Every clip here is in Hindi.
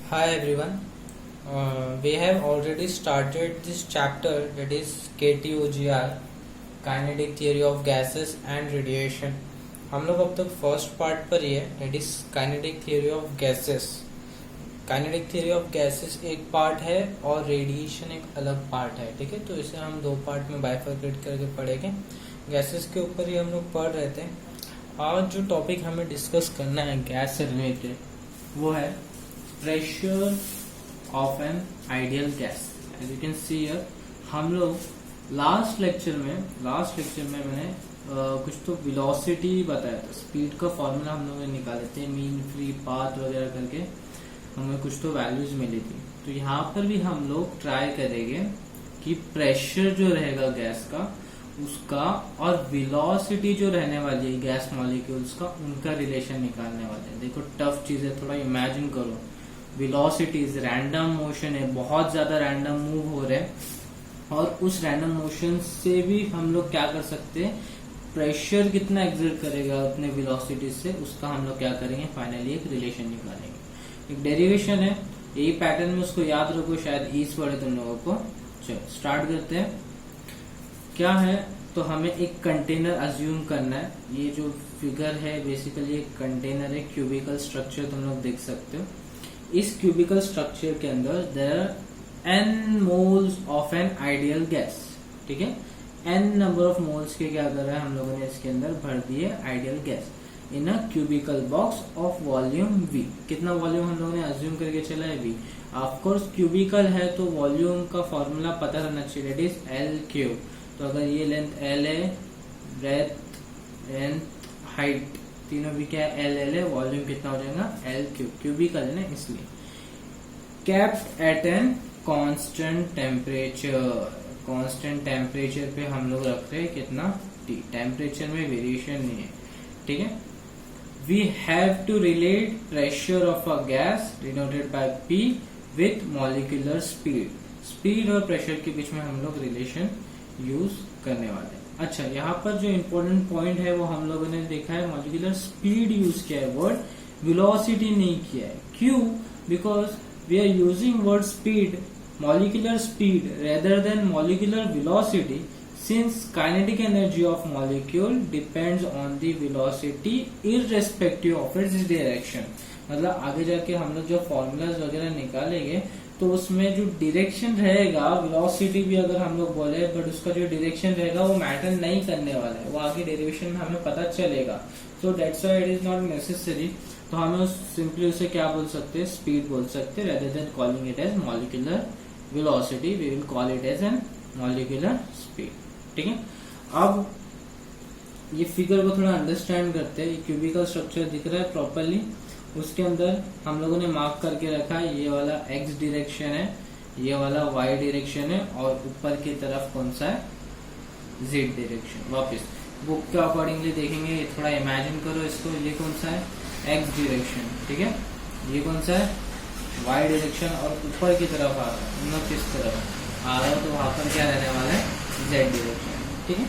Hi everyone. We have already started this chapter, that is KTOGR, Kinetic Theory of Gases and Radiation. हम लोग अब तक फर्स्ट पार्ट पर ही है, that is Kinetic Theory of Gases. Kinetic Theory of Gases एक पार्ट है और रेडिएशन एक अलग पार्ट है. ठीक है, तो इसे हम दो पार्ट में बाइफरकेट करके पढ़ेंगे. गैसेस के ऊपर ही हम लोग पढ़ रहे थे. आज जो टॉपिक हमें डिस्कस करना है गैस से रिलेटेड, वो है pressure of an ideal gas. As you can see here, हम लोग लास्ट लेक्चर में मैंने कुछ तो वेलोसिटी बताया था, स्पीड का फॉर्मूला हम लोग निकाले थे, मीन फ्री पाथ वगैरह करके हमें कुछ तो वैल्यूज मिली थी. तो यहाँ पर भी हम लोग ट्राई करेंगे कि प्रेशर जो रहेगा गैस का उसका और वेलोसिटी जो रहने वाली है गैस मॉलिक्यूल्स का, उनका रिलेशन निकालने वाले हैं. देखो टफ चीज है, थोड़ा इमेजिन करो. वेलोसिटीज रैंडम मोशन है, बहुत ज्यादा रैंडम मूव हो रहे हैं, और उस रैंडम मोशन से भी हम लोग क्या कर सकते हैं, प्रेशर कितना एक्सर्ट करेगा अपने वेलोसिटी से, उसका हम लोग क्या करेंगे, फाइनली एक रिलेशन निकालेंगे. एक डेरिवेशन है, यही पैटर्न में उसको याद रखो, शायद ईज पड़े तुम लोगों को. चलो स्टार्ट करते हैं. क्या है, तो हमें एक कंटेनर अज्यूम करना है. ये जो फिगर है बेसिकली एक कंटेनर है, क्यूबिकल स्ट्रक्चर तुम लोग देख सकते हो. इस क्यूबिकल स्ट्रक्चर के अंदर there are n moles of an ideal gas. ठीक है, n नंबर ऑफ मोल्स के क्या कर रहा है, हम लोगों ने इसके अंदर भर दिए ideal gas in a cubical box of volume v. कितना वॉल्यूम हम लोगों ने अज्यूम करके चला है, v. ऑफ कोर्स क्यूबिकल है तो वॉल्यूम का फॉर्मूला पता रहना चाहिए, दैट इज L क्यूब. तो अगर ये लेंथ L है, ब्रेथ लेंथ हाइट तीनों भी क्या है, L है, वॉल्यूम कितना हो जाएगा, L क्यूब. क्यूबिकल है ना, इसलिए. Kept at an constant temperature पे हम लोग रख रहे हैं कितना, T. टेम्परेचर में वेरिएशन नहीं है. ठीक है. We have to relate pressure of a gas denoted by P with molecular speed. Speed और प्रेशर के बीच में हम लोग रिलेशन यूज करने वाले हैं. अच्छा, यहाँ पर जो इम्पोर्टेंट पॉइंट है वो हम लोगों ने देखा है, मॉलिक्यूलर स्पीड यूज किया है, वर्ड वेलोसिटी नहीं किया है. क्यों? Because we are using word speed, molecular speed rather than molecular velocity, since kinetic energy of molecule depends on the velocity irrespective of its direction. मतलब आगे जाके हम लोग जो फॉर्मूलाज वगैरह निकालेंगे तो उसमें जो डायरेक्शन रहेगा, वेलोसिटी भी अगर हम लोग बोले, बट उसका जो डायरेक्शन रहेगा वो मैटर नहीं करने वाला है, वो आगे डेरिवेशन में हमें पता चलेगा. So that's why it is not necessary. तो हमें सिंपली उसे क्या बोल सकते हैं, स्पीड बोल सकते हैं, rather than calling it as molecular velocity we will call it as an molecular speed. ठीक है. अब ये फिगर को थोड़ा अंडरस्टैंड करते हैं. क्यूबिकल स्ट्रक्चर दिख रहा है प्रॉपरली, उसके अंदर हम लोगों ने मार्क करके रखा है, ये वाला x डायरेक्शन है, ये वाला y डायरेक्शन है, और ऊपर की तरफ कौन सा है, z डायरेक्शन. वापस बुक के अकॉर्डिंगली देखेंगे, ये थोड़ा इमेजिन करो इसको. ये कौन सा है, x डायरेक्शन. ठीक है, ये कौन सा है, y डायरेक्शन, और ऊपर की तरफ आ रहा है, मतलब किस तरफ आ रहा है, तो वहां पर क्या रहने वाला है, z डायरेक्शन. ठीक है.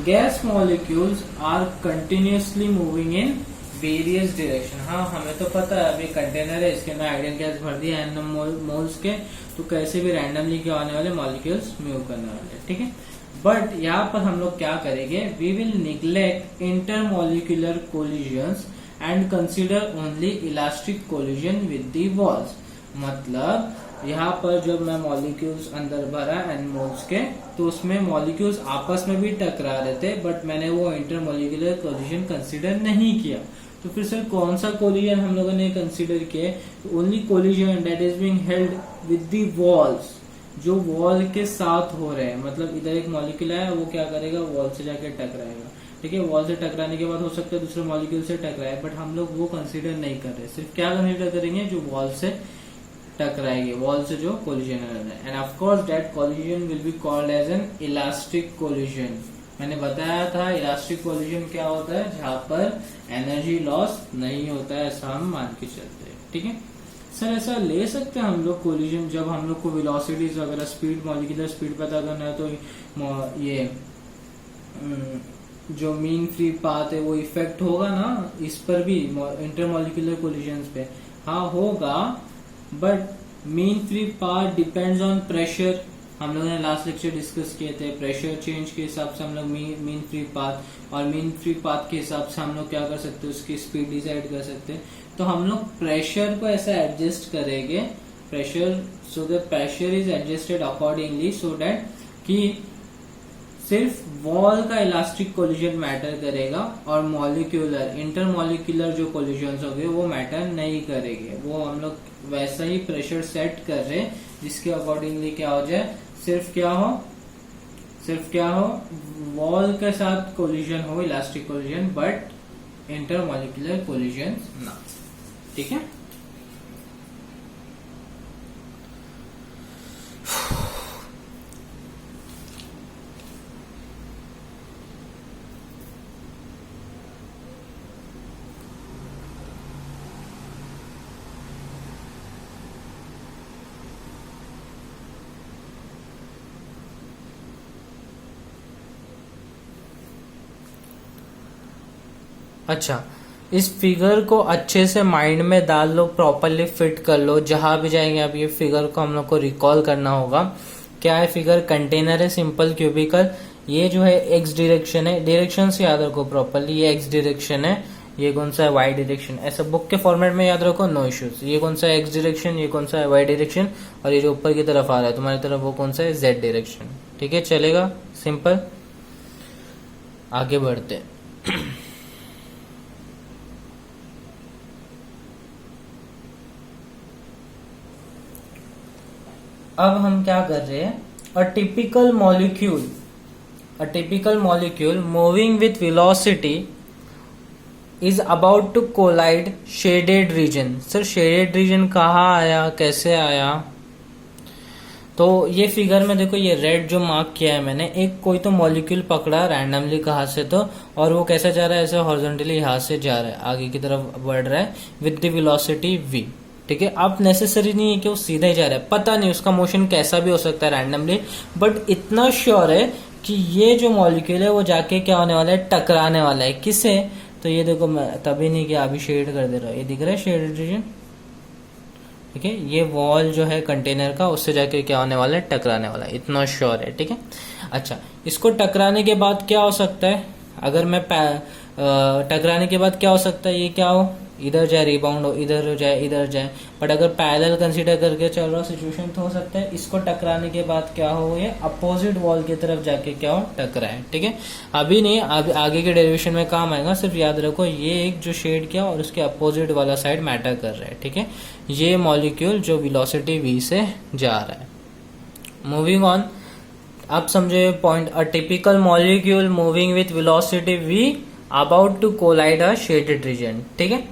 Gas molecules are continuously moving in various direction. हाँ, हमें तो पता है, अभी कंटेनर है, इसके अंदर आइडियल गैस भर दिया n मोल्स के, तो कैसे भी रैंडमली क्या होने वाले, मॉलिक्यूल्स मूव करने वाले. ठीक है. बट यहाँ पर हम लोग क्या करेंगे, we will neglect intermolecular collisions and consider only elastic collision with the walls. मतलब यहाँ पर जब मैं मॉलिक्यूल्स अंदर भरा n मोल्स के, तो उसमें मॉलिक्यूल्स आपस में भी टकरा रहे थे, बट मैंने वो इंटरमॉलिक्यूलर कोलिजन कंसिडर नहीं किया. तो फिर सर कौन सा कोलिजन हम लोगों ने कंसिडर किया, only collision that is being held with the walls, जो वॉल के साथ हो रहे हैं. मतलब इधर एक मॉलिक्यूल है, वो क्या करेगा, वॉल से जाके टकराएगा. ठीक है, वॉल से टकराने के बाद हो सकता है दूसरे मॉलिक्यूल से टकराए, बट हम लोग वो कंसिडर नहीं कर रहे. सिर्फ क्या कंसिडर करेंगे, जो वॉल से टकराएंगे, वॉल से जो कोलिजन है. And of course that collision will be called as an elastic collision. मैंने बताया था इलास्टिक कोलिजन क्या होता है, जहां पर एनर्जी लॉस नहीं होता है, ऐसा हम मान के चलते हैं. ठीक है. सर ऐसा ले सकते हैं हम लोग कोलिजन, जब हम लोग को वेलोसिटीज वगैरह स्पीड, मॉलिक्यूलर स्पीड पता करना है, तो ये जो मीन फ्री पाथ है वो इफेक्ट होगा ना इस पर भी, इंटरमॉलिक्यूलर कोलिजन्स पे. हाँ होगा, but mean free path depends on pressure. हम लोगों ने लास्ट लेक्चर डिस्कस किए थे, प्रेशर चेंज के हिसाब से हम लोग मीन फ्री पाथ, और मीन फ्री पाथ के हिसाब से हम लोग क्या कर सकते हैं, उसकी स्पीड डिसाइड कर सकते हैं। तो हम लोग प्रेशर को ऐसा एडजस्ट करेंगे, pressure, so the pressure is adjusted accordingly, so that कि सिर्फ वॉल का इलास्टिक कोलिजन मैटर करेगा और मॉलिक्यूलर इंटरमॉलिक्यूलर जो कोलिजन्स होंगे वो मैटर नहीं करेंगे। वो हम लोग वैसा ही प्रेशर सेट कर रहे हैं जिसके अकॉर्डिंगली क्या हो जाए, सिर्फ क्या हो वॉल के साथ कोलिजन हो, elastic collision, but intermolecular collision ना। ठीक है, अच्छा, इस फिगर को अच्छे से माइंड में डाल लो, प्रॉपरली फिट कर लो, जहां भी जाएंगे अब ये फिगर को हम लोग को रिकॉल करना होगा। क्या है फिगर, कंटेनर है, सिंपल क्यूबिकल, ये जो है एक्स डायरेक्शन है, डायरेक्शन से याद रखो प्रॉपरली, ये एक्स डायरेक्शन है, ये कौन सा है वाई डायरेक्शन, ऐसा बुक के फॉर्मेट में याद रखो, नो इश्यूज। ये कौन सा है एक्स डायरेक्शन, ये कौन सा है वाई डायरेक्शन, और ये जो ऊपर की तरफ आ रहा है तुम्हारी तरफ वो कौन सा है जेड डायरेक्शन। ठीक है, चलेगा, सिंपल। आगे बढ़ते अब हम क्या कर रहे हैं, a typical molecule moving with velocity is about to collide shaded region. Sir shaded region कहाँ आया, कैसे आया? तो ये फिगर में देखो, ये रेड जो मार्क किया है मैंने, एक कोई तो मॉलिक्यूल पकड़ा रैंडमली कहाँ से तो, और वो कैसे जा रहा है, ऐसे हॉरिजॉन्टली यहाँ से जा रहा है, आगे की तरफ बढ़ रहा है विद द वेलोसिटी v। ठीक है, अब नेसेसरी नहीं है कि वो सीधा ही जा रहा है, पता नहीं उसका मोशन कैसा भी हो सकता है रैंडमली, बट इतना श्योर है कि ये जो मॉलिक्यूल है वो जाके क्या होने वाला है, टकराने वाला है। किसे? तो ये देखो, मैं तभी नहीं किया, अभी शेड कर दे रहा हूँ, ये दिख रहा है शेडेड रीजन। ठीक है, ये वॉल जो है कंटेनर का, उससे जाके क्या होने वाला है, टकराने वाला है, इतना श्योर है। ठीक है, अच्छा, इसको टकराने के बाद क्या हो सकता है, अगर मैं टकराने के बाद क्या हो सकता है, ये क्या हो, इधर जाए रिबाउंड हो, इधर हो जाए, इधर जाए, बट अगर पैरेलल कंसीडर करके चल रहा सिचुएशन तो हो सकता है इसको टकराने के बाद क्या हो, ये अपोजिट वॉल की तरफ जाके क्या हो, टकराए। ठीक है, अभी नहीं, अभी आगे के डेरिवेशन में काम आएगा, सिर्फ याद रखो ये एक जो शेड किया और उसके अपोजिट वाला साइड मैटर कर रहा है। ठीक है, ये मॉलिक्यूल जो वेलोसिटी v से जा रहा है। मूविंग ऑन, आप समझे point, a typical molecule moving with velocity v about to collide a shaded region. ठीक है,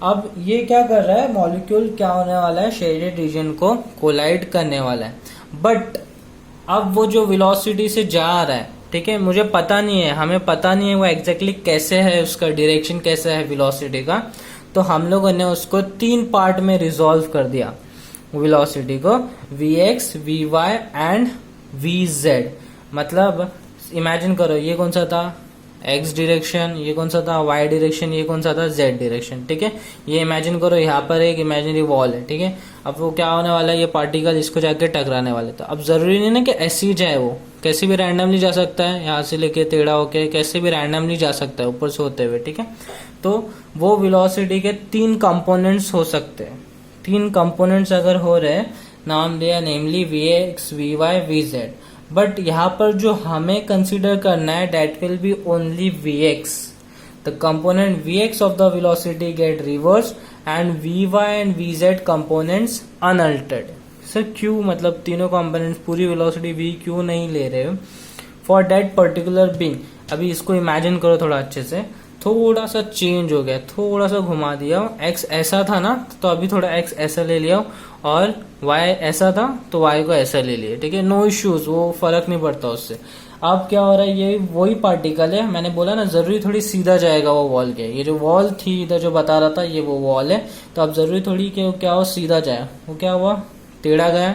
अब ये क्या कर रहा है, मॉलिक्यूल क्या होने वाला है, शेडेड रीजन को कोलाइड करने वाला है, बट अब वो जो वेलोसिटी से जा रहा है, ठीक है, मुझे पता नहीं है, हमें पता नहीं है वो एग्जैक्टली कैसे है, उसका डायरेक्शन कैसा है वेलोसिटी का, तो हम लोगों ने उसको 3 पार्ट में रिजॉल्व कर दिया वेलोसिटी को, vx, vy एंड vz। मतलब इमेजिन करो, ये कौन सा था, x डायरेक्शन, ये कौन सा था, y डायरेक्शन, ये कौन सा था, z डायरेक्शन। ठीक है, ये इमेजिन करो यहाँ पर एक इमेजिनरी वॉल है। ठीक है, अब वो क्या होने वाला है, ये पार्टिकल इसको जाके टकराने वाले। तो अब जरूरी नहीं ना कि ऐसे ही जाए, वो कैसे भी रैंडमली जा सकता है, यहाँ से लेके टेढ़ा होके कैसे भी रैंडमली जा सकता है ऊपर से होते हुए। ठीक है, तो वो वेलोसिटी के 3 कंपोनेंट्स हो सकते हैं। 3 कंपोनेंट्स अगर हो रहे, नाम दिया namely vx, vy, vz, but यहाँ पर जो हमें कंसीडर करना है that will be only vx। The component vx of the velocity get reverse and vy and vz components unaltered. Sir क्यों, मतलब तीनों कंपोनेंट्स पूरी वेलोसिटी v क्यों नहीं ले रहे हो फॉर दैट पर्टिकुलर बीइंग? अभी इसको इमेजिन करो थोड़ा अच्छे से, थोड़ा सा चेंज हो गया, थोड़ा सा घुमा दिया, x ऐसा था ना तो अभी थोड़ा x ऐसा ले लिया, और y ऐसा था तो y को ऐसा ले लिया। ठीक है, नो इश्यूज, वो फर्क नहीं पड़ता उससे। अब क्या हो रहा है, ये वही पार्टिकल है, मैंने बोला ना जरूरी थोड़ी सीधा जाएगा वो वॉल के, ये जो वॉल थी इधर जो बता रहा था ये वो वॉल है, तो अब जरूरी थोड़ी कि वो क्या हो, सीधा जाए, वो क्या हुआ, टेढ़ा गया।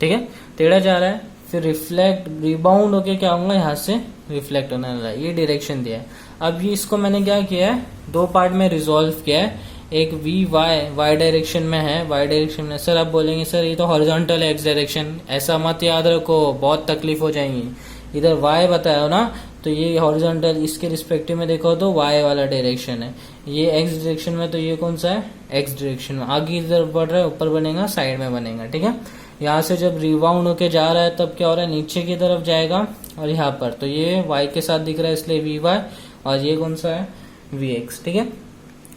ठीक है, टेढ़ा जा रहा है, फिर रिफ्लेक्ट रिबाउंड होके क्या होगा, यहाँ से रिफ्लेक्ट होने वाला है, ये डायरेक्शन दिया है। अब ये इसको मैंने क्या किया है, 2 पार्ट में रिजॉल्व किया है। एक वी वाई डायरेक्शन में है, वाई डायरेक्शन में। सर आप बोलेंगे सर ये तो हॉरिजॉन्टल है एक्स डायरेक्शन, ऐसा मत याद रखो, बहुत तकलीफ हो जाएंगी। इधर वाई बताया हो ना, तो ये हॉरिजॉन्टल, इसके रिस्पेक्टिव में देखो तो वाई वाला डायरेक्शन है, ये एक्स डायरेक्शन में, तो ये कौन सा है, एक्स डायरेक्शन में। आगे इधर बढ़ रहा है, ऊपर बनेगा, साइड में बनेगा, ठीक है। यहाँ से जब रिबाउंड होके जा रहा है तब क्या हो रहा है, नीचे की तरफ जाएगा, और यहाँ पर तो ये वाई के साथ दिख रहा है इसलिए वी वाई, और ये कौन सा है, वी एक्स, ठीक है।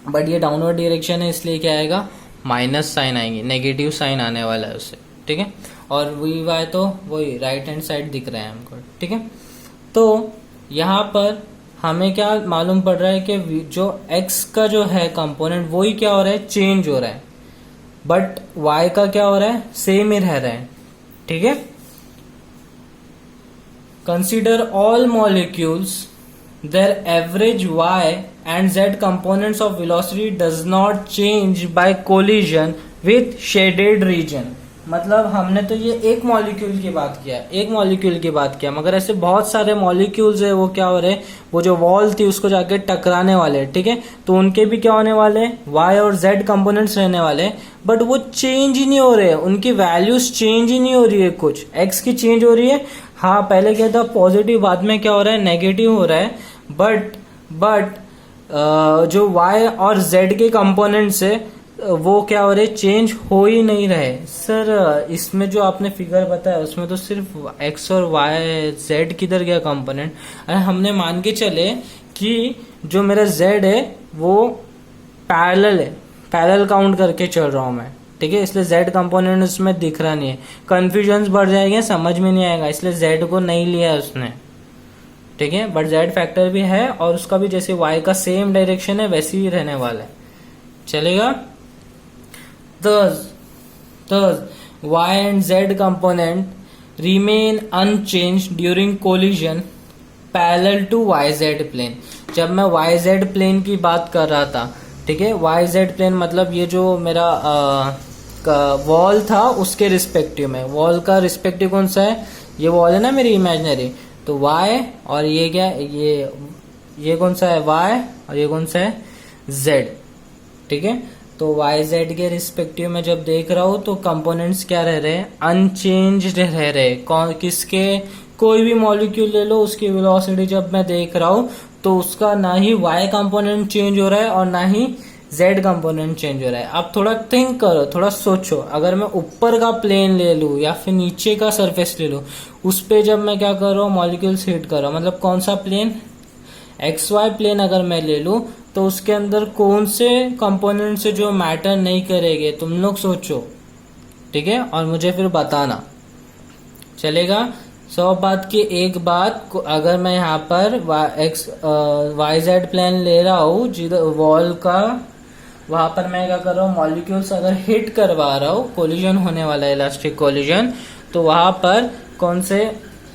बट ये डाउनवर्ड डायरेक्शन है इसलिए क्या आएगा, माइनस साइन आएंगे, नेगेटिव साइन आने वाला है उससे, ठीक है। और वी वाई तो वही राइट हैंड साइड दिख रहा है हमको, ठीक है। तो यहाँ पर हमें क्या मालूम पड़ रहा है कि जो x का जो है कंपोनेंट वही क्या हो रहा है, चेंज हो रहा है, बट y का क्या हो रहा है, सेम ही रह रहा है, ठीक है। Consider all molecules, their average y and z components of velocity does not change by collision with shaded region। मतलब हमने तो ये एक मॉलिक्यूल की बात किया, एक मॉलिक्यूल की बात किया, मगर ऐसे बहुत सारे मॉलिक्यूल्स है, वो क्या हो रहे हैं, वो जो वॉल थी उसको जाके टकराने वाले, ठीक है। तो उनके भी क्या होने वाले हैं, y और z कंपोनेंट्स रहने वाले, बट वो चेंज ही नहीं हो रहे, उनकी वैल्यूज चेंज ही नहीं हो रही है, कुछ x की चेंज हो रही है, हाँ पहले क्या था पॉजिटिव, बाद में क्या हो रहा है, नेगेटिव हो रहा है, बट जो y और z के कंपोनेंट्स है वो क्या हो रहे, चेंज हो ही नहीं रहे। सर इसमें जो आपने फिगर बताया उसमें तो सिर्फ x और y, z किधर गया कंपोनेंट। अरे हमने मान के चले कि जो मेरा z है वो पैरेलल है, पैरेलल काउंट करके चल रहा हूं मैं, ठीक है, इसलिए z कंपोनेंट उसमें दिख रहा नहीं है, कंफ्यूजन बढ़ जाएंगे, समझ में नहीं आएगा, इसलिए z को नहीं लिया उसने, ठीक है। बट z फैक्टर भी है और उसका भी जैसे y का सेम डायरेक्शन है वैसे ही रहने वाला है, चलेगा। Thus, y and z component remain unchanged during collision parallel to yz plane। जब मैं yz plane की बात कर रहा था, ठीक है, yz plane मतलब ये जो मेरा वॉल था उसके रिस्पेक्टिव में, वॉल का रिस्पेक्टिव कौन सा है, ये वॉल है ना मेरी इमेजिनरी, तो y और ये क्या, ये कौन सा है, y और ये कौन सा है, z, ठीक है। तो वाई जेड के रिस्पेक्टिव में जब देख रहा हूं तो कंपोनेंट्स क्या रह रहे हैं, अनचेंज्ड रह रहे। कौन किसके, कोई भी मॉलिक्यूल ले लो उसकी वेलोसिटी जब मैं देख रहा हूं तो उसका ना ही वाई कंपोनेंट चेंज हो रहा है और ना ही जेड कंपोनेंट चेंज हो रहा है। अब थोड़ा थिंक करो, थोड़ा सोचो, अगर मैं ऊपर का प्लेन ले लूं या फिर नीचे का सरफेस ले लूं, उस पे जब मैं क्या कर रहा हूं, मॉलिक्यूल्स हिट कर रहा हूं, मतलब कौन सा प्लेन, एक्स वाई प्लेन अगर मैं ले लूं तो उसके अंदर कौन से कंपोनेंट से जो मैटर नहीं करेंगे, तुम लोग सोचो, ठीक है, और मुझे फिर बताना, चलेगा। 100 बात की एक बात, अगर मैं यहाँ पर वाई जेड प्लेन ले रहा हूँ जिधर वॉल का, वहां पर मैं क्या कर रहा हूँ, मॉलिक्यूल्स अगर हिट करवा रहा हूँ, कोलिजन होने वाला है, इलास्टिक कोलिजन, तो वहां पर कौन से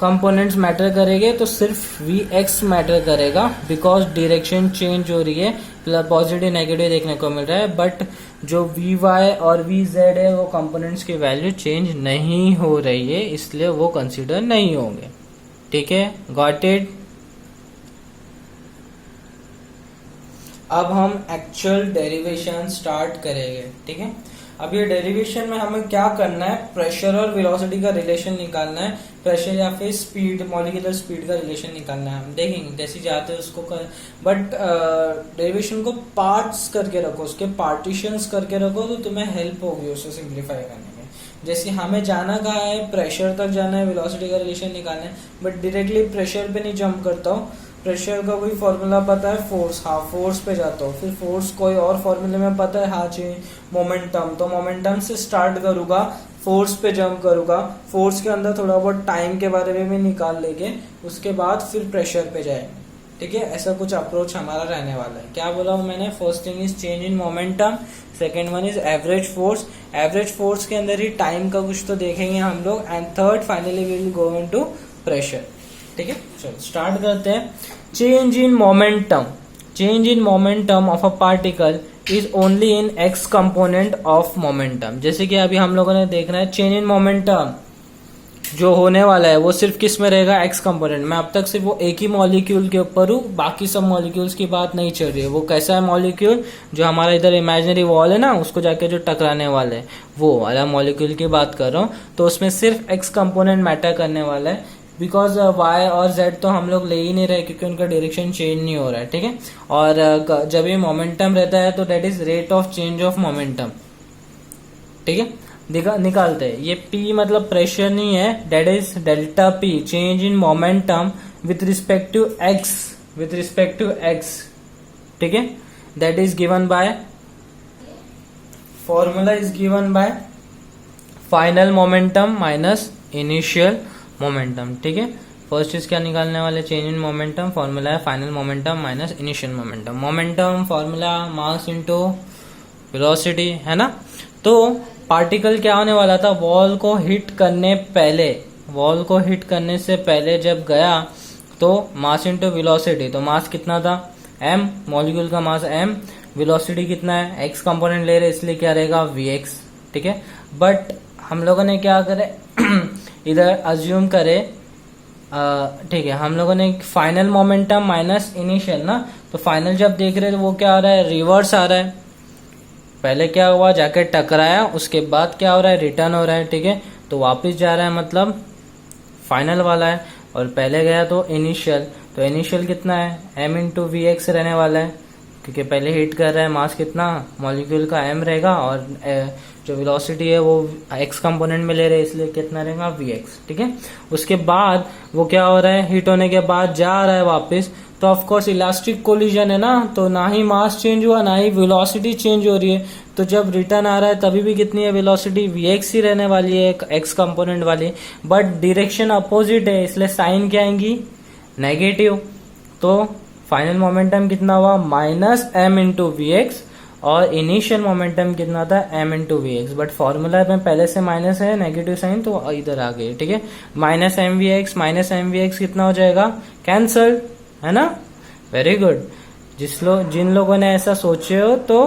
कंपोनेंट्स मैटर करेंगे, तो सिर्फ Vx मैटर करेगा, बिकॉज डायरेक्शन चेंज हो रही है, पॉजिटिव नेगेटिव देखने को मिल रहा है, बट जो Vy और Vz है वो कंपोनेंट्स की वैल्यू चेंज नहीं हो रही है, इसलिए वो कंसीडर नहीं होंगे, ठीक है, गॉट इट। अब हम एक्चुअल डेरिवेशन स्टार्ट करेंगे, ठीक है। अब ये डेरिवेशन में हमें क्या करना है, प्रेशर और वेलोसिटी का रिलेशन निकालना है, प्रेशर या फिर स्पीड, मॉलिक्यूलर स्पीड का रिलेशन निकालना है, हम देखेंगे जैसे जाते हैं उसको कर, बट डेरिवेशन को पार्ट्स करके रखो, उसके पार्टीशंस करके रखो, तो तुम्हें हेल्प होगी उसको सिंप्लीफाई करने में। जैसे हमें जाना कहाँ है, प्रेशर तक जाना है, वेलोसिटी का रिलेशन निकालना है, बट डायरेक्टली प्रेशर पे नहीं जंप करता हूँ, प्रेशर का कोई फॉर्मूला पता है, फोर्स, हाँ फोर्स पे जाता हूँ, फिर फोर्स कोई और फॉर्मूले में पता है, हाँ जी मोमेंटम, तो मोमेंटम से स्टार्ट करूंगा, फोर्स पे जंप करूंगा, फोर्स के अंदर थोड़ा बहुत टाइम के बारे में भी निकाल लेंगे, उसके बाद फिर प्रेशर पे जाएंगे, ठीक है। ऐसा कुछ अप्रोच हमारा रहने वाला है। क्या बोला हूँ मैंने, first thing is change in momentum, second one is average force, average force के अंदर ही टाइम का कुछ तो देखेंगे हम लोग, and third finally we will go into pressure, ठीक है। चलो स्टार्ट करते हैं। Change in momentum, change in momentum of a particle is only in x component of momentum. जैसे कि अभी हम लोगों ने देखना है चेंज इन मोमेंटम, जो होने वाला है वो सिर्फ किस में रहेगा, एक्स कंपोनेंट में। अब तक सिर्फ वो एक ही मॉलिक्यूल के ऊपर हूँ, बाकी सब मॉलिक्यूल्स की बात नहीं चल रही है। वो कैसा है मॉलिक्यूल, जो हमारा इधर इमेजिनरी वॉल है ना, उसको जाके जो टकराने वाले है वो वाला मॉलिक्यूल की बात कर रहा हूँ। तो उसमें सिर्फ एक्स कंपोनेंट मैटर करने वाला है, बिकॉज वाई और जेड तो हम लोग ले ही नहीं रहे क्योंकि उनका डायरेक्शन चेंज नहीं हो रहा है, ठीक है। और जब ये मोमेंटम रहता है तो that is rate of change of momentum, ठीक है। निकालते हैं, ये P मतलब प्रेशर नहीं है, that is delta P, change in momentum with respect to x, ठीक है। That is given by, formula is given by final momentum minus initial momentum, ठीक है। फर्स्ट चीज क्या निकालने वाले, चेंज इन मोमेंटम, फॉर्मूला है final momentum minus initial momentum. Momentum formula mass into velocity, है ना। तो पार्टिकल क्या होने वाला था, वॉल को हिट करने से पहले जब गया तो मास इनटू वेलोसिटी, तो मास कितना था m, मॉलिक्यूल का मास m, वेलोसिटी कितना है, x कंपोनेंट ले रहे इसलिए क्या रहेगा vx, ठीक है। बट हम लोगों ने क्या करे इधर अज्यूम करे, ठीक है, हम लोगों ने फाइनल मोमेंटम माइनस इनिशियल ना, तो फाइनल जब देख रहे तो वो क्या आ रहा है, रिवर्स आ रहा है। पहले क्या हुआ, जाके टकराया, उसके बाद क्या हो रहा है, रिटर्न हो रहा है, ठीक है। तो वापस जा रहा है, मतलब फाइनल वाला है, और पहले गया तो इनिशियल, तो इनिशियल कितना है, m इंटू वी एक्स रहने वाला है, क्योंकि पहले हिट कर रहा है, मास कितना मॉलिक्यूल का m रहेगा, और जो वेलोसिटी है वो x कंपोनेंट में ले रहे हैं इसलिए कितना रहेगा vx, ठीक है। उसके बाद वो क्या हो रहा है, हिट होने के बाद जा रहा है वापस, तो ऑफ कोर्स इलास्टिक कोलिजन है ना, तो ना ही मास चेंज हुआ ना ही वेलोसिटी चेंज हो रही है। तो जब रिटर्न आ रहा है तभी भी कितनी है वेलोसिटी, vx ही रहने वाली है, x कंपोनेंट वाली, बट डायरेक्शन अपोजिट है इसलिए साइन क्या आएंगी, नेगेटिव। तो फाइनल मोमेंटम कितना हुआ, minus m into v x, और इनिशियल मोमेंटम कितना था, m into v x. But formula में पहले से माइनस है, नेगेटिव साइन, तो इधर आ गई, ठीक है। माइनस एम वी एक्स कितना हो जाएगा, कैंसल, है ना। Very good. जिन लोगों ने ऐसा सोचे हो तो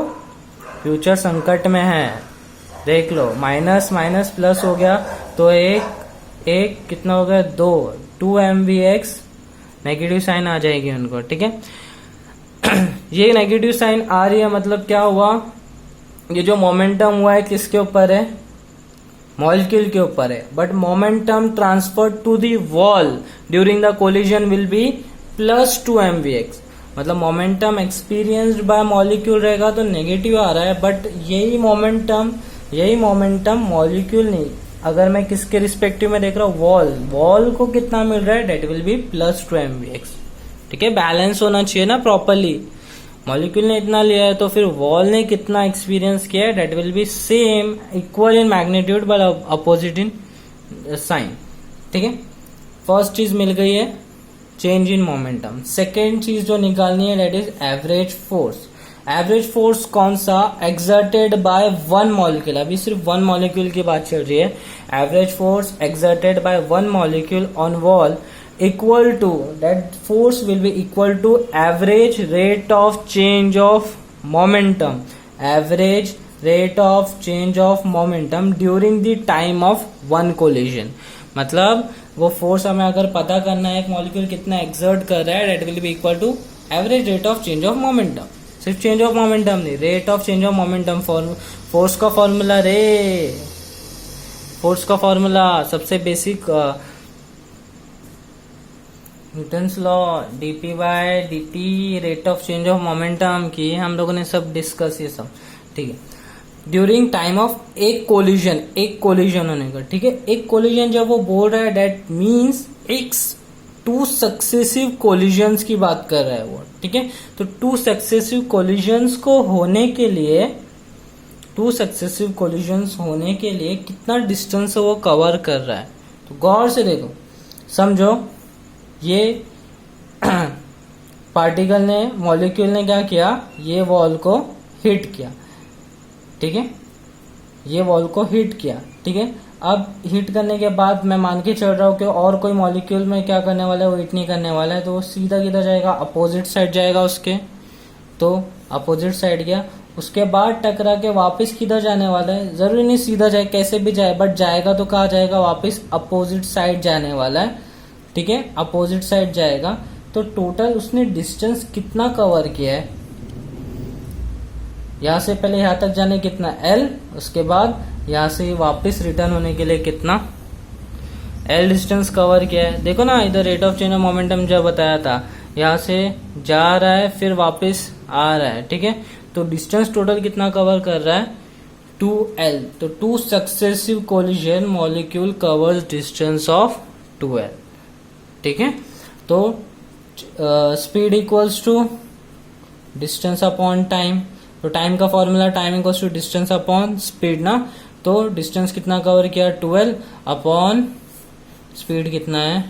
फ्यूचर संकट में है, देख लो, माइनस माइनस प्लस हो गया, तो एक कितना हो गया, 2 mvx, नेगेटिव साइन आ जाएगी उनको, ठीक है। ये नेगेटिव साइन आ रही है, मतलब क्या हुआ, ये जो मोमेंटम हुआ है किसके ऊपर है, मॉलिक्यूल के ऊपर है, but momentum transfer to the wall during the collision will be plus 2 mvx, मतलब मोमेंटम एक्सपीरियंस्ड बाय मॉलिक्यूल रहेगा तो नेगेटिव आ रहा है, बट यही मोमेंटम मॉलिक्यूल नहीं, अगर मैं किसके रिस्पेक्टिव में देख रहा हूँ, वॉल को कितना मिल रहा है, that will be plus 2 mvx, ठीक है। बैलेंस होना चाहिए ना प्रॉपरली, मॉलिक्यूल ने इतना लिया है तो फिर वॉल ने कितना एक्सपीरियंस किया है, that will be same, equal in magnitude but opposite in sign, ठीक है। फर्स्ट चीज मिल गई है, चेंज इन मोमेंटम। सेकेंड चीज जो निकालनी है, that is average force. Average force कौन सा, एक्सर्टेड बाय वन मॉलिक्यूल, अभी सिर्फ वन मॉलिक्यूल की बात चल रही है। Average force exerted by one molecule on wall equal to, that force will be equal to average rate of change of momentum, average rate of change of momentum during the time of one collision। मतलब वो फोर्स हमें अगर पता करना है एक मॉलिक्यूल कितना एक्सर्ट कर रहा है, that will be equal to average rate of change of momentum। सिर्फ चेंज ऑफ मोमेंटम नहीं, rate of change of momentum. Force का फॉर्मूला फोर्स का फॉर्मूला सबसे basic Newton's law, dp by dt, rate of change of momentum की हम लोगों ने सब डिस्कस, ये सब, ठीक है। ड्यूरिंग टाइम ऑफ एक कोलिजन होने का, ठीक है। एक कोलिजन जब वो बोल रहा है, that means two successive collisions की बात कर रहा है वो, ठीक है। तो टू सक्सेसिव कोलिजन्स होने के लिए कितना डिस्टेंस वो कवर कर रहा है, तो गौर से देखो, समझो, ये पार्टिकल ने, मॉलिक्यूल ने क्या किया, ये वॉल को हिट किया, ठीक है, ये वॉल को हिट किया, ठीक है। अब हिट करने के बाद मैं मान के चल रहा हूँ कि और कोई मॉलिक्यूल में क्या करने वाला है, वो हिट नहीं करने वाला है, तो वो सीधा किधर जाएगा, अपोजिट साइड जाएगा उसके, तो अपोजिट साइड गया, उसके बाद टकरा के वापस किधर जाने वाला है, जरूरी नहीं सीधा जाए, कैसे भी जाए, बट जाएगा तो कहाँ जाएगा, वापस अपोजिट साइड जाने वाला है, ठीक है, अपोजिट साइड जाएगा। तो टोटल उसने डिस्टेंस कितना कवर किया है, यहां से पहले यहां तक जाने कितना L, उसके बाद यहां से वापस रिटर्न होने के लिए कितना L डिस्टेंस कवर किया है। देखो ना इधर rate of change of momentum जब बताया था, यहाँ से जा रहा है फिर वापस आ रहा है, ठीक है। तो डिस्टेंस टोटल कितना कवर कर रहा है, 2L। तो 2 successive collision molecule covers distance of 2L, ठीक है। तो speed equals to distance upon time, तो टाइम का formula time equals to distance upon speed ना। तो डिस्टेंस कितना कवर किया, 12 अपॉन स्पीड कितना है,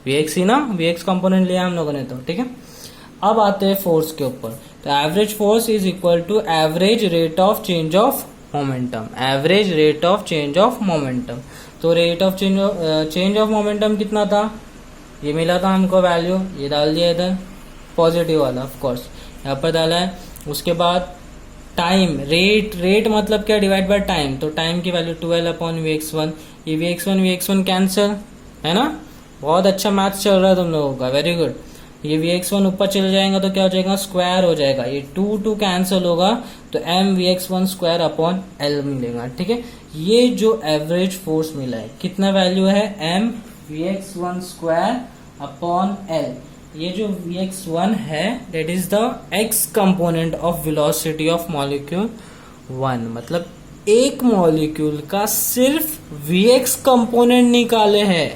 Vx ही ना, Vx कंपोनेंट लिया हम लोगों ने तो, ठीक है। अब आते हैं फोर्स के ऊपर। तो average force is equal to average rate of change of momentum, average rate of change of momentum. तो rate of change of momentum कितना था, ये मिला था हमको वैल्यू, ये डाल दिया इधर पॉजिटिव वाला, ऑफ कोर्स यहाँ पर डाला है। उसके बाद टाइम, रेट मतलब क्या, डिवाइड बाय टाइम। तो टाइम की वैल्यू 12 अपॉन Vx1, ये Vx1 कैंसिल है ना, बहुत अच्छा मैथ्स चल रहा है तुम लोगों का, वेरी गुड। ये Vx1 ऊपर चले जाएगा तो क्या हो जाएगा, स्क्वायर हो जाएगा, ये 2 कैंसिल होगा तो m Vx1 square upon L मिलेगा, ठीक है। ये जो एवरेज फोर्स मिला है कितना वैल्यू है, m Vx1 square upon L। ये जो Vx1 है that is the x component of velocity of molecule 1, मतलब एक मॉलिक्यूल का सिर्फ Vx कंपोनेंट निकाले हैं,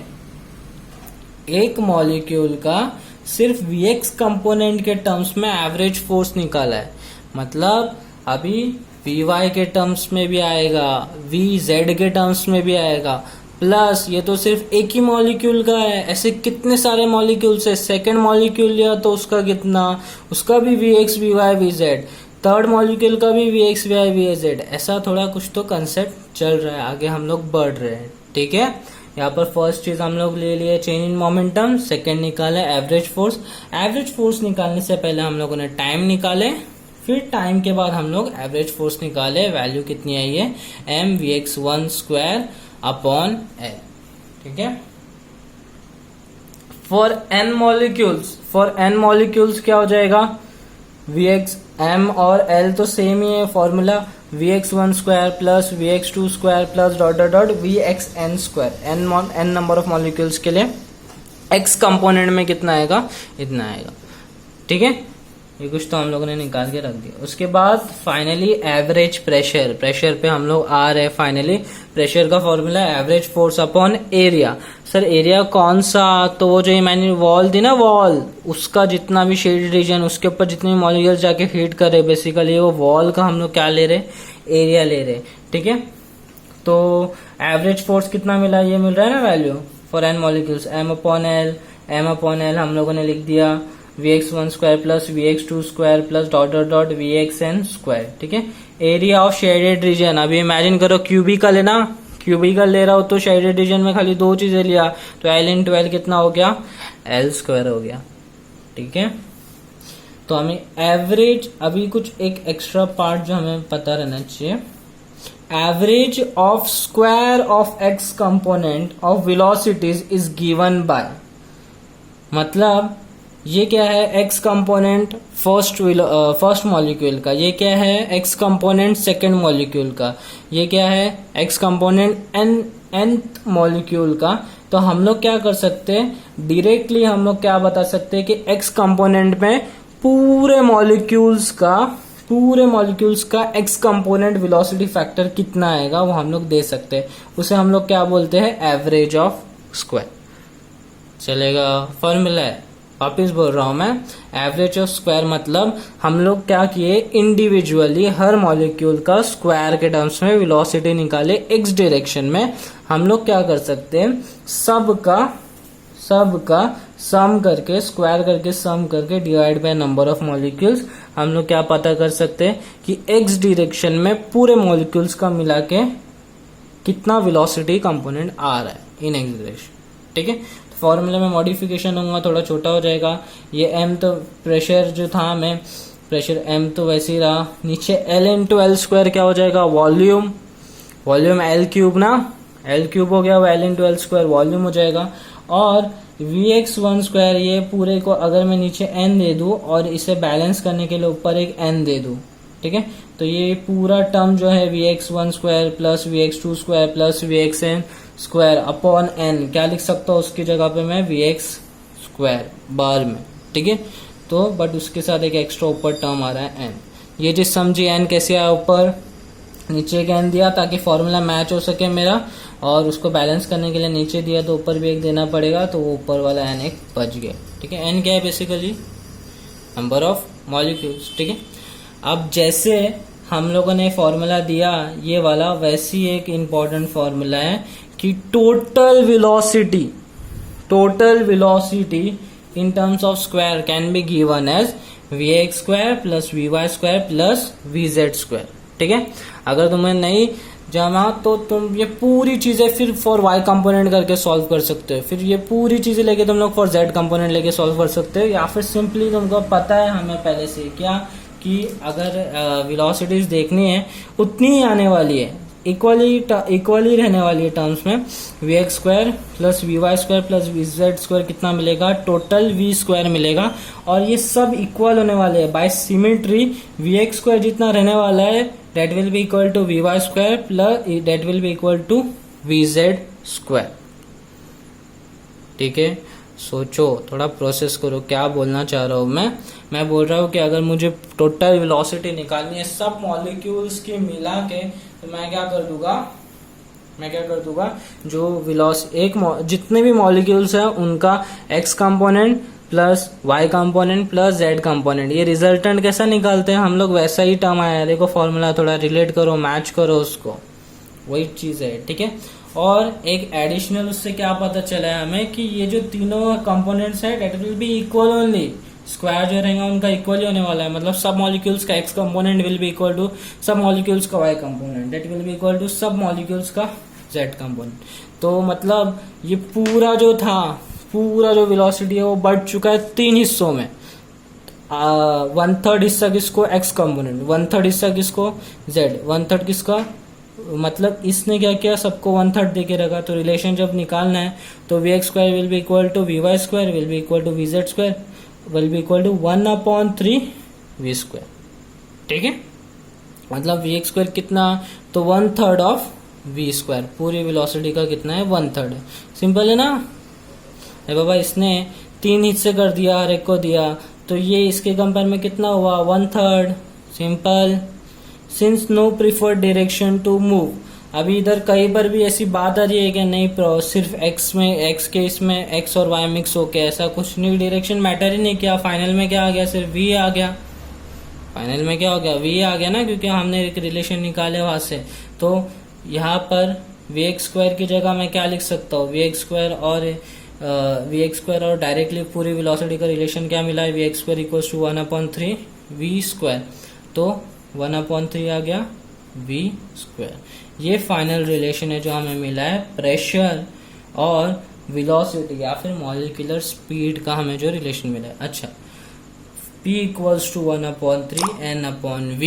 एक मॉलिक्यूल का सिर्फ Vx कंपोनेंट के टर्म्स में एवरेज फोर्स निकाला है। मतलब अभी Vy के टर्म्स में भी आएगा, Vz के टर्म्स में भी आएगा, प्लस ये तो सिर्फ एक ही मॉलिक्यूल का है, ऐसे कितने सारे मॉलिक्यूल से, सेकेंड मॉलिक्यूल लिया तो उसका कितना, उसका भी Vx Vy Vz, third molecule का भी Vx Vy Vz, ऐसा थोड़ा कुछ तो कंसेप्ट चल रहा है, आगे हम लोग बढ़ रहे हैं, ठीक है। यहाँ पर फर्स्ट चीज हम लोग ले लिए चेंज इन मोमेंटम, सेकेंड निकाले एवरेज फोर्स। एवरेज फोर्स निकालने से पहले हम लोगों ने टाइम निकाले, फिर टाइम के बाद हम लोग एवरेज फोर्स निकाले, वैल्यू कितनी आई है, m Vx1 square upon L, ठीक है। फॉर n मॉलिक्यूल्स क्या हो जाएगा, Vx m और L तो सेम ही है formula, Vx1 square plus Vx2 square plus dot dot dot Vxn square, n number of molecules के लिए x कंपोनेंट में कितना आएगा, इतना आएगा, ठीक है। ये कुछ तो हम लोगों ने निकाल के रख दिया। उसके बाद फाइनली एवरेज प्रेशर पे हम लोग आ रहे हैं। फाइनली प्रेशर का formula average force upon area. Sir area कौन सा, तो वो जो मैंने वॉल थी ना, वॉल उसका जितना भी शेडेड रीजन, उसके ऊपर जितने भी मॉलिक्यूल्स जाके हिट कर रहे, बेसिकली वो वॉल का हम लोग क्या ले रहे, एरिया ले रहे, ठीक है। तो एवरेज फोर्स कितना मिला, ये मिल रहा है ना value for n molecules, m upon L हम लोगों ने लिख दिया Vx1 square plus Vx2 square plus dot dot dot Vxn square, ठीक है। एरिया ऑफ शेडेड रीजन, अभी इमेजिन करो क्यूबिकल है ना, क्यूबिकल ले रहा हो तो शेडेड रीजन में खाली 2 चीजें लिया तो L इन 12 कितना हो गया, L स्क्वायर हो गया, ठीक है। तो हमें एवरेज, अभी कुछ एक एक्स्ट्रा पार्ट जो हमें पता रहना चाहिए, average of square of x component of velocities is given bye, मतलब ये क्या है, x कंपोनेंट फर्स्ट मॉलिक्यूल का, ये क्या है x कंपोनेंट सेकेंड मॉलिक्यूल का, ये क्या है x कंपोनेंट nth मॉलिक्यूल का। तो हम लोग क्या कर सकते हैं, डायरेक्टली हम लोग क्या बता सकते हैं कि x कंपोनेंट में पूरे मॉलिक्यूल्स का x कंपोनेंट वेलोसिटी फैक्टर कितना आएगा वो हम लोग दे सकते हैं, उसे हम लोग क्या बोलते हैं, एवरेज ऑफ स्क्वायर। चलेगा, फॉर्मूला है, वापिस बोल रहा हूं मैं, एवरेज ऑफ स्क्वायर मतलब हम लोग क्या किए, इंडिविजुअली हर मॉलिक्यूल का स्क्वायर के टर्म्स में वेलोसिटी निकाले x डायरेक्शन में। हम लोग क्या कर सकते हैं, सबका सम करके, स्क्वायर करके सम करके divide by number of molecules, हम लोग क्या पता कर सकते हैं कि x डायरेक्शन में पूरे मॉलिक्यूल्स का मिला के कितना वेलोसिटी कंपोनेंट आ रहा है इन x डायरेक्शन, ठीक है। फॉर्मूले में मॉडिफिकेशन होगा, थोड़ा छोटा हो जाएगा, ये m तो प्रेशर जो था हमें प्रेशर m तो वैसे ही रहा, नीचे L इंटू एल स्क्वायर क्या हो जाएगा, वॉल्यूम, वॉल्यूम L क्यूब ना, L क्यूब हो गया, वो L into L square volume हो जाएगा। और Vx1 स्क्वायर, ये पूरे को अगर मैं नीचे n दे दूं और इसे बैलेंस करने के लिए ऊपर एक n दे दूं, ठीक है, तो ये पूरा टर्म जो है Vx1 square plus Vx2 square plus Vxn square upon n, क्या लिख सकता हूँ उसकी जगह पे मैं, Vx स्क्वायर बार में, ठीक है। तो बट उसके साथ एक एक्स्ट्रा ऊपर टर्म आ रहा है n। ये चीज समझी, n कैसे आया ऊपर, नीचे एक n दिया ताकि फॉर्मूला मैच हो सके मेरा, और उसको बैलेंस करने के लिए नीचे दिया तो ऊपर भी एक देना पड़ेगा, तो वो ऊपर वाला n एक बच गया, ठीक है। n क्या है, बेसिकली नंबर ऑफ मॉलिक्यूल्स, ठीक है। अब जैसे हम लोगों ने फॉर्मूला दिया ये वाला, वैसी एक इम्पॉर्टेंट फॉर्मूला है कि total velocity in terms of square can be given as Vx square plus Vy square plus Vz square, ठीक है। अगर तुम्हें नहीं जमा तो तुम ये पूरी चीजें फिर फॉर y कंपोनेंट करके सॉल्व कर सकते हो, फिर ये पूरी चीजें लेके तुम लोग फॉर z कंपोनेंट लेके सॉल्व कर सकते हो, या फिर सिंपली तुमको पता है हमें पहले से क्या कि अगर वेलोसिटीज देखनी है उतनी ही आने वाली है, इक्वली रहने वाली है टर्म्स में। Vx square plus Vy square plus Vz square कितना मिलेगा, टोटल V स्क्वायर मिलेगा, और ये सब इक्वल होने वाले हैं बाय सिमेट्री। Vx स्क्वायर जितना रहने वाला है that will be equal to Vy square plus that will be equal to Vz square, ठीक है। सोचो, थोड़ा प्रोसेस करो, क्या बोलना चाह रहा हूँ मैं बोल रहा हूँ कि अगर मुझे टोटल वेलोसिटी निकालनी है सब मॉलिक्यूल्स की मिला के, तो मैं क्या कर दूंगा जो जितने भी मॉलिक्यूल्स हैं उनका x component plus y component plus z component, ये रिजल्टेंट कैसा निकालते हैं हम लोग, वैसा ही टर्म आया है, देखो फॉर्मूला थोड़ा रिलेट करो, मैच करो उसको, वही चीज है, ठीक है। और एक एडिशनल उससे क्या पता चला है हमें कि ये जो तीनों कंपोनेंट्स है that will be equal only, square जो रहेगा उनका इक्वल ही होने वाला है, मतलब सब मॉलिक्यूल्स का x component will be equal to सब मॉलिक्यूल्स का y component, that will be equal to सब मॉलिक्यूल्स का z कंपोनेंट। तो मतलब ये पूरा जो वेलोसिटी है वो बढ़ चुका है 3 हिस्सों में, 1/3 हिस्सा किसको, x कंपोनेंट, 1/3 हिस्सा किसको, z, 1/3 किसका, मतलब इसने क्या किया, सबको 1/3 देके रखा। तो रिलेशन जब निकालना है तो Vx square will be equal to Vy square will be equal to Vz square will be equal to 1/3 V square, ठीक है। मतलब Vx स्क्वायर कितना, तो 1/3 ऑफ V स्क्वायर, पूरी वेलोसिटी का कितना है, 1/3 है। सिंपल है ना। अरे बाबा इसने 3 हिस्से कर दिया, हर एक को दिया, तो ये इसके कंपेयर में कितना हुआ, 1/3, simple. Since no preferred direction to move, अभी इधर कहीं पर भी ऐसी बात आ रही है कि नहीं सिर्फ x के इसमें x और y मिक्स होके, ऐसा कुछ नहीं, डायरेक्शन मैटर ही नहीं किया। फाइनल में क्या आ गया, सिर्फ v आ गया, फाइनल में क्या हो गया, v आ गया ना, क्योंकि हमने एक रिलेशन निकाले वहां से। तो यहाँ पर Vx स्क्वायर की जगह मैं क्या लिख सकता हूँ, Vx स्क्वायर और डायरेक्टली पूरी वेलोसिटी का रिलेशन क्या मिला है, Vx square equals to 1/3 V square, तो 1/3 आ गया V स्क्वायर। ये फाइनल रिलेशन है जो हमें मिला है प्रेशर और वेलोसिटी या फिर मॉलिक्यूलर स्पीड का हमें जो रिलेशन मिला है। अच्छा, P equals to 1/3 N/V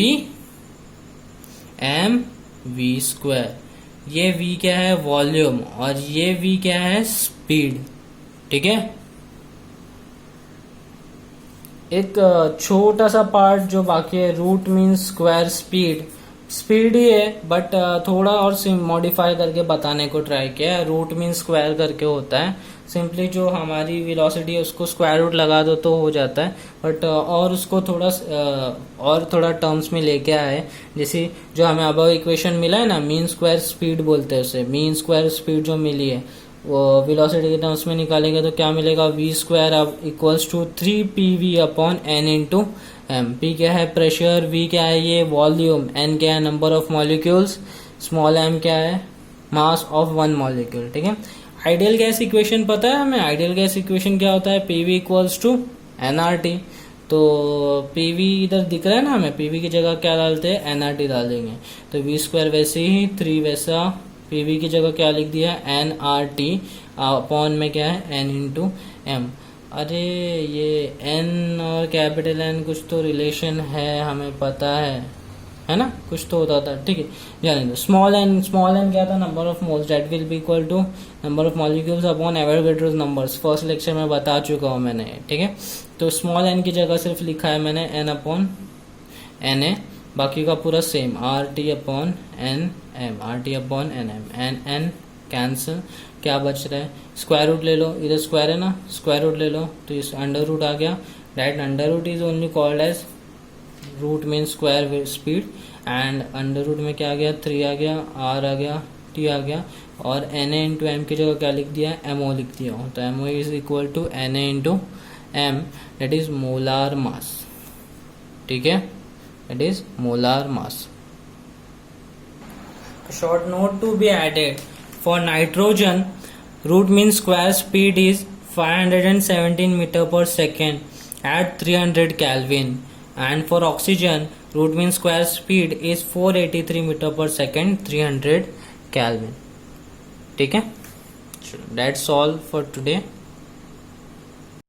mv square, ये v क्या है, वॉल्यूम, और ये v क्या है, स्पीड, ठीक है। एक छोटा सा पार्ट जो बाकी है, रूट मीन्स स्क्वायर स्पीड ही है, बट थोड़ा और मॉडिफाई करके बताने को ट्राई किया है। रूट मीन्स स्क्वायर करके होता है, सिंपली जो हमारी वेलोसिटी है उसको स्क्वायर रूट लगा दो तो हो जाता है, बट और उसको थोड़ा टर्म्स में लेके आए। जैसे जो हमें अब इक्वेशन मिला है ना, मीन स्क्वायर स्पीड बोलते हैं उसे, मीन स्क्वायर स्पीड जो मिली है वो वेलोसिटी के टर्म्स में निकालेंगे तो क्या मिलेगा, v स्क्वायर अब equals to 3pv/n into m। p क्या है, प्रेशर, v क्या है, ये वॉल्यूम, n क्या है, number of molecules, small m क्या है, मास ऑफ वन मॉलिक्यूल, ठीक है। आइडियल गैस इक्वेशन पता है हमें, आइडियल गैस इक्वेशन क्या होता है, pv इक्वल्स टू nRT। तो pv इधर दिख रहा है ना हमें, pv की जगह क्या डालते हैं, nRT डाल देंगे, तो v स्क्वायर वैसे ही 3 वैसा, pv की जगह क्या लिख दिया, nRT अपॉन में क्या है, n इंटू m। अरे ये n और कैपिटल N कुछ तो रिलेशन है, हमें पता है ना, कुछ तो होता था, ठीक है। जाने दो। स्मॉल n क्या था, number of moles that will be equal to number of molecules upon Avogadro's numbers. First lecture में बता चुका हूँ मैंने, ठीक है। तो स्मॉल n की जगह सिर्फ लिखा है मैंने n अपॉन na, बाकी का पूरा same RT upon nm, RT upon nm, n cancel, क्या बच रहा है, स्क्वायर रूट ले लो, इधर स्क्वायर है ना, स्क्वायर रूट ले लो तो इस अंडर रूट आ गया, right. Under root is only called as root mean square speed, and under root में क्या आ गया, 3 आ गया, r आ गया, t आ गया, और na इंटू एम की जगह क्या लिख दिया, mo लिख दिया हूँ, तो mo is equal to na into m, that is molar mass, ठीक है, that is molar mass. Short note to be added: for nitrogen, root mean square speed is 517 meter per second at 300 Kelvin, and for oxygen, root mean square speed is 483 meter per second 300 Kelvin. ठीक है, that's all for today.